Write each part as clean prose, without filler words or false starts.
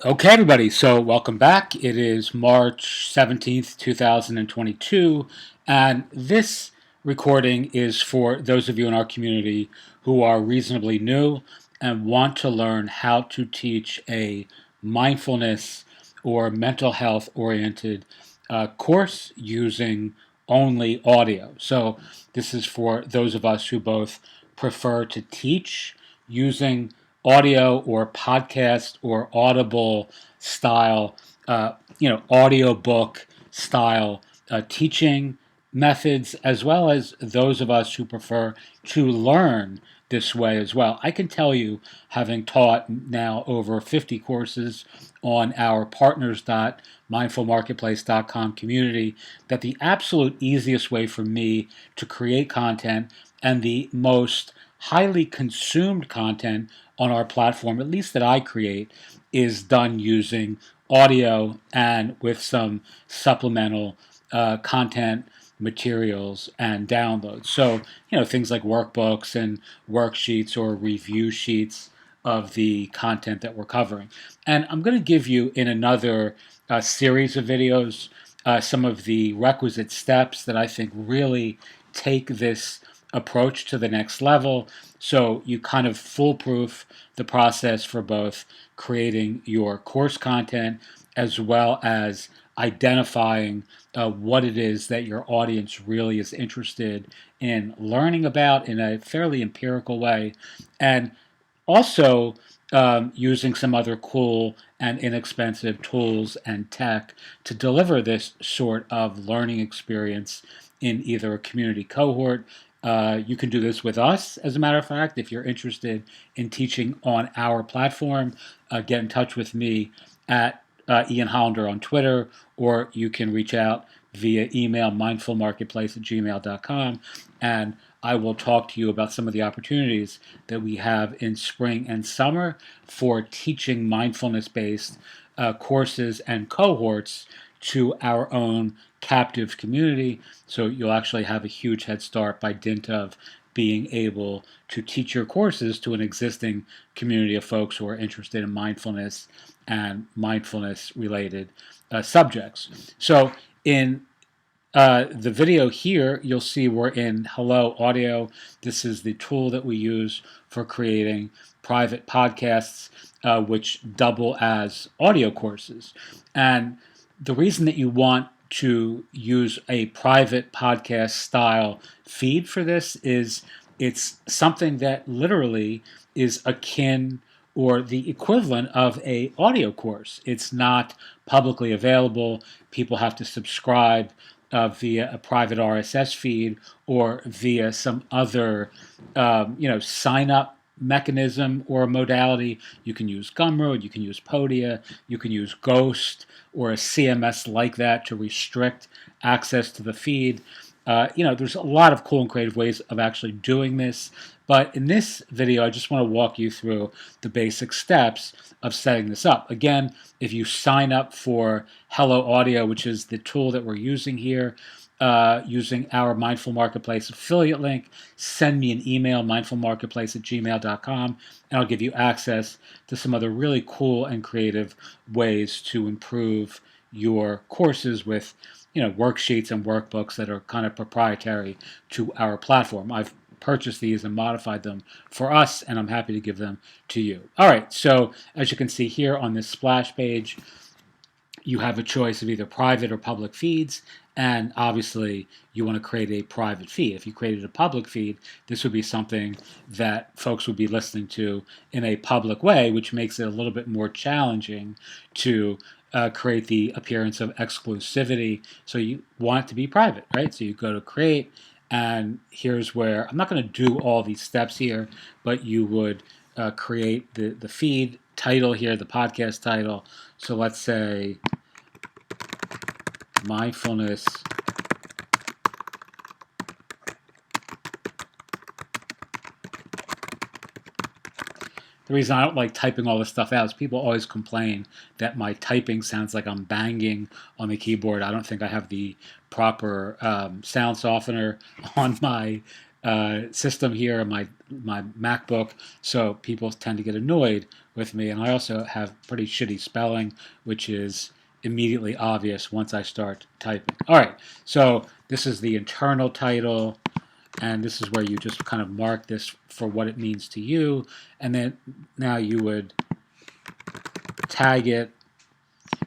Okay, everybody, so welcome back. It is March 17th, 2022, and this recording is for those of you in our community who are reasonably new and want to learn how to teach a mindfulness or mental health oriented course using only audio. So, this is for those of us who both prefer to teach using audio or podcast or audible style, audiobook style teaching methods, as well as those of us who prefer to learn this way as well. I can tell you, having taught now over 50 courses on our partners.mindfulmarketplace.com community, that the absolute easiest way for me to create content and the most highly consumed content on our platform, at least that I create, is done using audio and with some supplemental content materials and downloads. So, things like workbooks and worksheets or review sheets of the content that we're covering. And I'm going to give you in another series of videos some of the requisite steps that I think really take this approach to the next level. So you kind of foolproof the process for both creating your course content as well as identifying what it is that your audience really is interested in learning about in a fairly empirical way. And also using some other cool and inexpensive tools and tech to deliver this sort of learning experience in either a community cohort. You can do this with us, as a matter of fact. If you're interested in teaching on our platform, get in touch with me at Ian Hollander on Twitter, or you can reach out via email, mindfulmarketplace@gmail.com, and I will talk to you about some of the opportunities that we have in spring and summer for teaching mindfulness based courses and cohorts to our own captive community. So you'll actually have a huge head start by dint of being able to teach your courses to an existing community of folks who are interested in mindfulness and mindfulness related subjects. So in the video here, you'll see we're in Hello Audio. This is the tool that we use for creating private podcasts, which double as audio courses. And the reason that you want to use a private podcast style feed for this is it's something that literally is akin or the equivalent of a audio course. It's not publicly available. People have to subscribe via a private RSS feed or via some other, sign up mechanism or modality. You can use Gumroad, you can use Podia, you can use Ghost or a CMS like that to restrict access to the feed. There's a lot of cool and creative ways of actually doing this. But in this video, I just want to walk you through the basic steps of setting this up. Again, if you sign up for Hello Audio, which is the tool that we're using here, using our Mindful Marketplace affiliate link, send me an email, mindfulmarketplace@gmail.com, and I'll give you access to some other really cool and creative ways to improve your courses with worksheets and workbooks that are kind of proprietary to our platform. I've purchased these and modified them for us, and I'm happy to give them to you. All right, so as you can see here on this splash page, you have a choice of either private or public feeds, and obviously you want to create a private feed. If you created a public feed, this would be something that folks would be listening to in a public way, which makes it a little bit more challenging to create the appearance of exclusivity. So you want it to be private, right? So you go to create, and here's where I'm not going to do all these steps here, but you would create the feed title here, the podcast title. So let's say mindfulness the reason I don't like typing all this stuff out is people always complain that my typing sounds like I'm banging on the keyboard. I don't think I have the proper sound softener on my system here on my MacBook, so people tend to get annoyed with me. And I also have pretty shitty spelling, which is immediately obvious once I start typing. All right, so this is the internal title, and this is where you just kind of mark this for what it means to you, and then now you would tag it.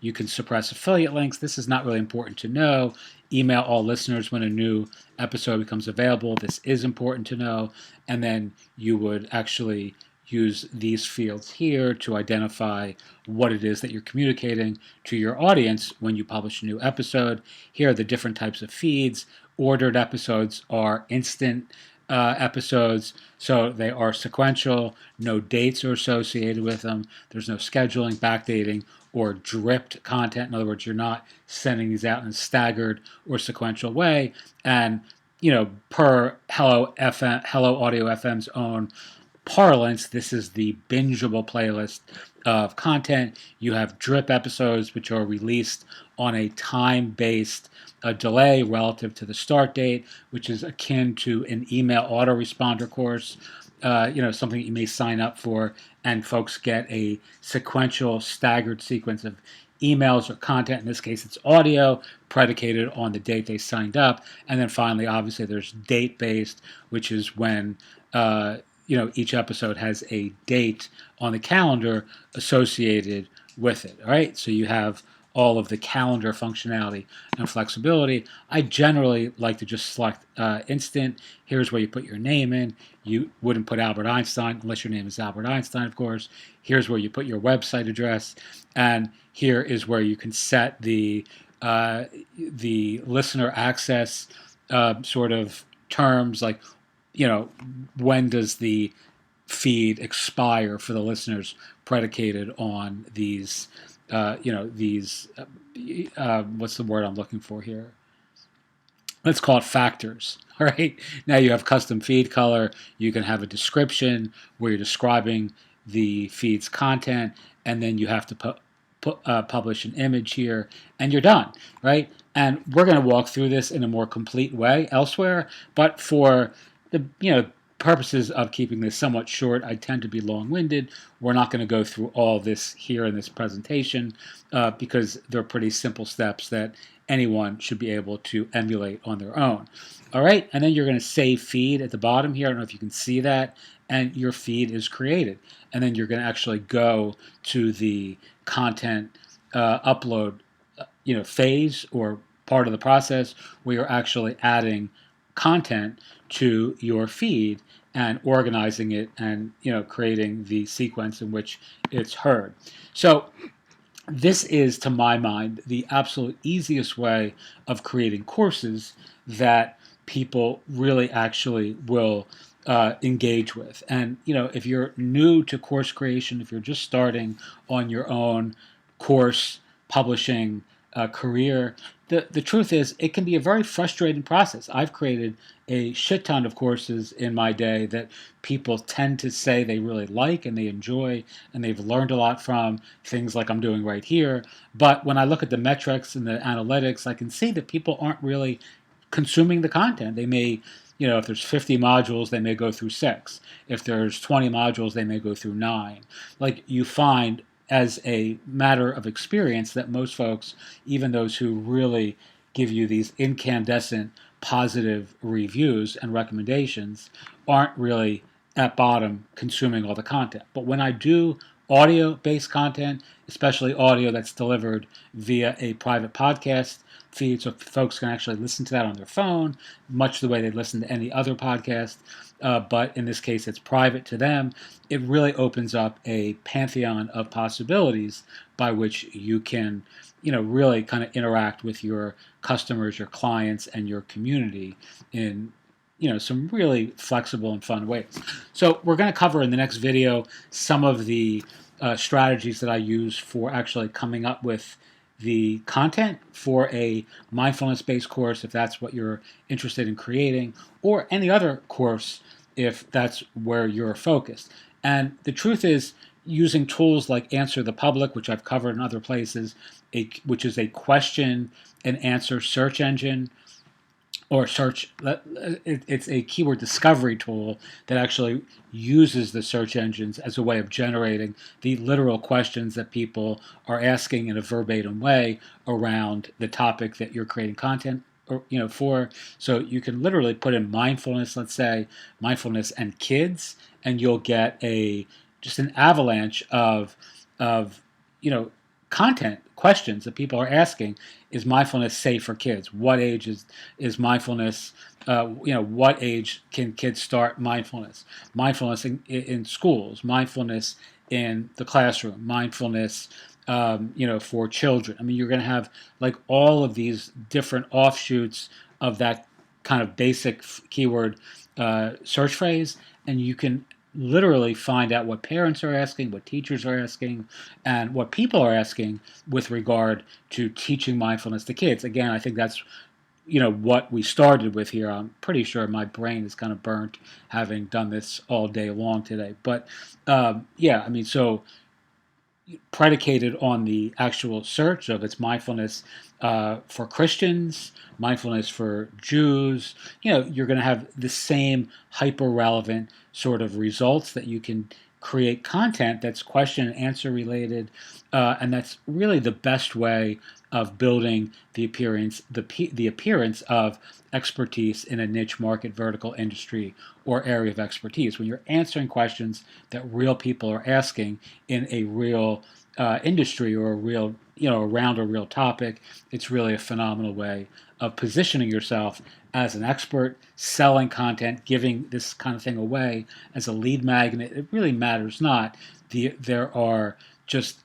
You can suppress affiliate links. This is not really important to know. Email all listeners when a new episode becomes available. This is important to know. And then you would actually use these fields here to identify what it is that you're communicating to your audience when you publish a new episode. Here are the different types of feeds. Ordered episodes are instant episodes, so they are sequential. No dates are associated with them. There's no scheduling, backdating, or dripped content. In other words, you're not sending these out in a staggered or sequential way. And per Hello Audio FM's own parlance, this is the bingeable playlist of content. You have drip episodes, which are released on a time-based delay relative to the start date, which is akin to an email autoresponder course. Something that you may sign up for, and folks get a sequential, staggered sequence of emails or content. In this case, it's audio predicated on the date they signed up. And then finally, obviously, there's date-based, which is when each episode has a date on the calendar associated with it. All right, so you have all of the calendar functionality and flexibility. I generally like to just select instant. Here's where you put your name in. You wouldn't put Albert Einstein unless your name is Albert Einstein, of course. Here's where you put your website address, and here is where you can set the listener access sort of terms, like when does the feed expire for the listeners, predicated on these what's the word I'm looking for here? Let's call it factors. All right. Now you have custom feed color. You can have a description where you're describing the feed's content, and then you have to publish an image here, and you're done, right? And we're going to walk through this in a more complete way elsewhere, but for the purposes of keeping this somewhat short, I tend to be long-winded. We're not going to go through all this here in this presentation because they're pretty simple steps that anyone should be able to emulate on their own. All right, and then you're going to save feed at the bottom here. I don't know if you can see that, and your feed is created. And then you're going to actually go to the content upload phase, or part of the process where you're actually adding content to your feed and organizing it, and creating the sequence in which it's heard. So this is, to my mind, the absolute easiest way of creating courses that people really actually will engage with. And if you're new to course creation, if you're just starting on your own course publishing career, the truth is it can be a very frustrating process. I've created a shit ton of courses in my day that people tend to say they really like and they enjoy and they've learned a lot from, things like I'm doing right here. But when I look at the metrics and the analytics, I can see that people aren't really consuming the content. They may, if there's 50 modules, they may go through 6. If there's 20 modules, they may go through 9. Like, you find, as a matter of experience, that most folks, even those who really give you these incandescent positive reviews and recommendations, aren't really at bottom consuming all the content. But when I do audio-based content, especially audio that's delivered via a private podcast feed, so folks can actually listen to that on their phone, much the way they listen to any other podcast, but in this case it's private to them, it really opens up a pantheon of possibilities by which you can really kind of interact with your customers, your clients, and your community in some really flexible and fun ways. So we're going to cover in the next video some of the strategies that I use for actually coming up with the content for a mindfulness-based course, if that's what you're interested in creating, or any other course if that's where you're focused. And the truth is, using tools like Answer the Public, which I've covered in other places, which is a question and answer search engine, or search. It's a keyword discovery tool that actually uses the search engines as a way of generating the literal questions that people are asking in a verbatim way around the topic that you're creating content or for. So you can literally put in mindfulness, let's say mindfulness and kids, and you'll get a just an avalanche of you know content questions that people are asking. Is mindfulness safe for kids? What age is mindfulness? What age can kids start mindfulness? Mindfulness in schools, mindfulness in the classroom, mindfulness, for children. I mean, you're going to have like all of these different offshoots of that kind of basic keyword search phrase, and you can literally find out what parents are asking, what teachers are asking, and what people are asking with regard to teaching mindfulness to kids. Again, I think that's what we started with here. I'm pretty sure my brain is kind of burnt having done this all day long today. But yeah, I mean, so predicated on the actual search of its mindfulness for Christians, mindfulness for Jews. You're going to have the same hyper relevant sort of results that you can create content that's question and answer related, and that's really the best way of building the appearance of expertise in a niche market vertical industry or area of expertise. When you're answering questions that real people are asking in a real industry or a real around a real topic, it's really a phenomenal way of positioning yourself as an expert, selling content, giving this kind of thing away as a lead magnet. It really matters not. There are just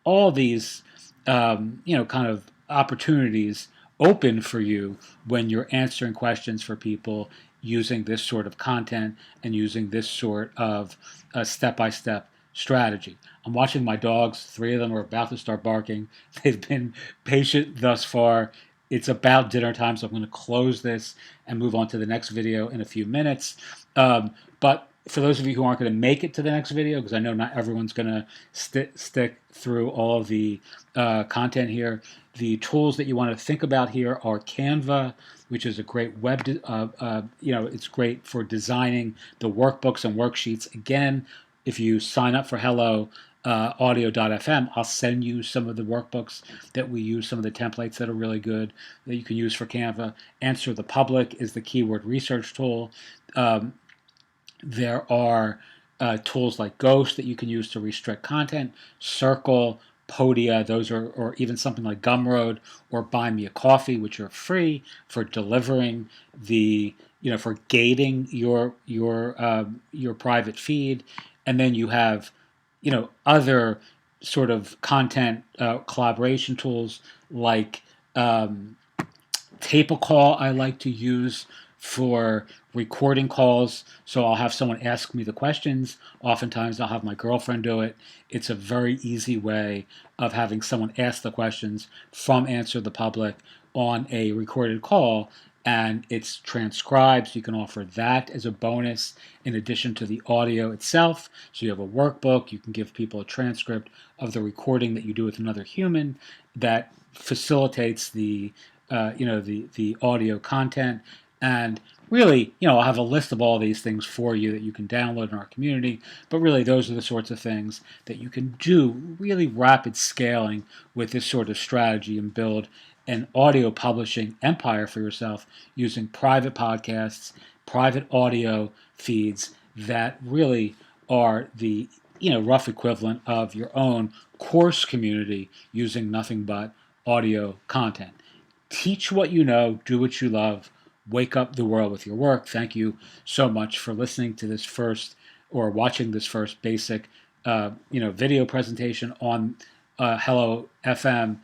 all these kind of opportunities open for you when you're answering questions for people using this sort of content and using this sort of step-by-step strategy. I'm watching my dogs. 3 of them are about to start barking. They've been patient thus far. It's about dinner time, so I'm going to close this and move on to the next video in a few minutes. But for those of you who aren't going to make it to the next video, because I know not everyone's going to stick through all of the content here, the tools that you want to think about here are Canva, which is a great it's great for designing the workbooks and worksheets. Again, if you sign up for Hello Audio.fm, I'll send you some of the workbooks that we use, some of the templates that are really good that you can use for Canva. Answer the Public is the keyword research tool. There are tools like Ghost that you can use to restrict content, Circle, Podia, those are, or even something like Gumroad or Buy Me a Coffee, which are free for delivering for gating your private feed. And then you have other sort of content collaboration tools like Tape-A-Call I like to use for recording calls. So I'll have someone ask me the questions. Oftentimes I'll have my girlfriend do it. It's a very easy way of having someone ask the questions from Answer the Public on a recorded call, and it's transcribed. So you can offer that as a bonus in addition to the audio itself. So you have a workbook. You can give people a transcript of the recording that you do with another human that facilitates the audio content. And really, I'll have a list of all these things for you that you can download in our community. But really, those are the sorts of things that you can do really rapid scaling with this sort of strategy and build an audio publishing empire for yourself using private podcasts, private audio feeds that really are the rough equivalent of your own course community using nothing but audio content. Teach what you know, do what you love, wake up the world with your work. Thank you so much for listening to this first or watching this first basic video presentation on Hello FM,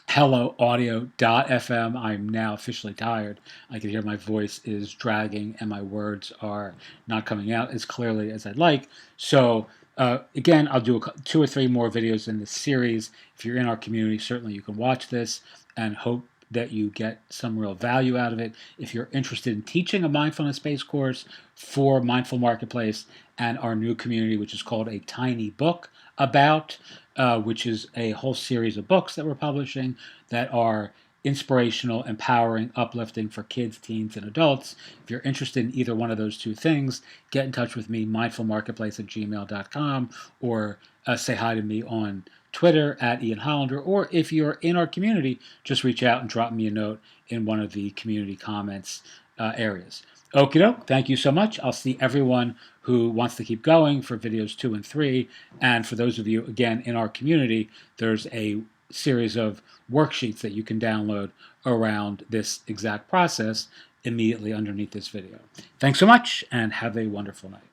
Hello Audio.fm. I'm now officially tired. I can hear my voice is dragging and my words are not coming out as clearly as I'd like. So again, I'll do 2 or 3 more videos in this series. If you're in our community, certainly you can watch this and hope that you get some real value out of it. If you're interested in teaching a mindfulness-based course for Mindful Marketplace and our new community, which is called A Tiny Book About, which is a whole series of books that we're publishing that are inspirational, empowering, uplifting for kids, teens, and adults. If you're interested in either one of those two things, get in touch with me, mindfulmarketplace@gmail.com, or say hi to me on Twitter @Ian Hollander, or if you're in our community, just reach out and drop me a note in one of the community comments areas. Okie doke, thank you so much. I'll see everyone who wants to keep going for videos 2 and 3. And for those of you, again, in our community, there's a series of worksheets that you can download around this exact process immediately underneath this video. Thanks so much, and have a wonderful night.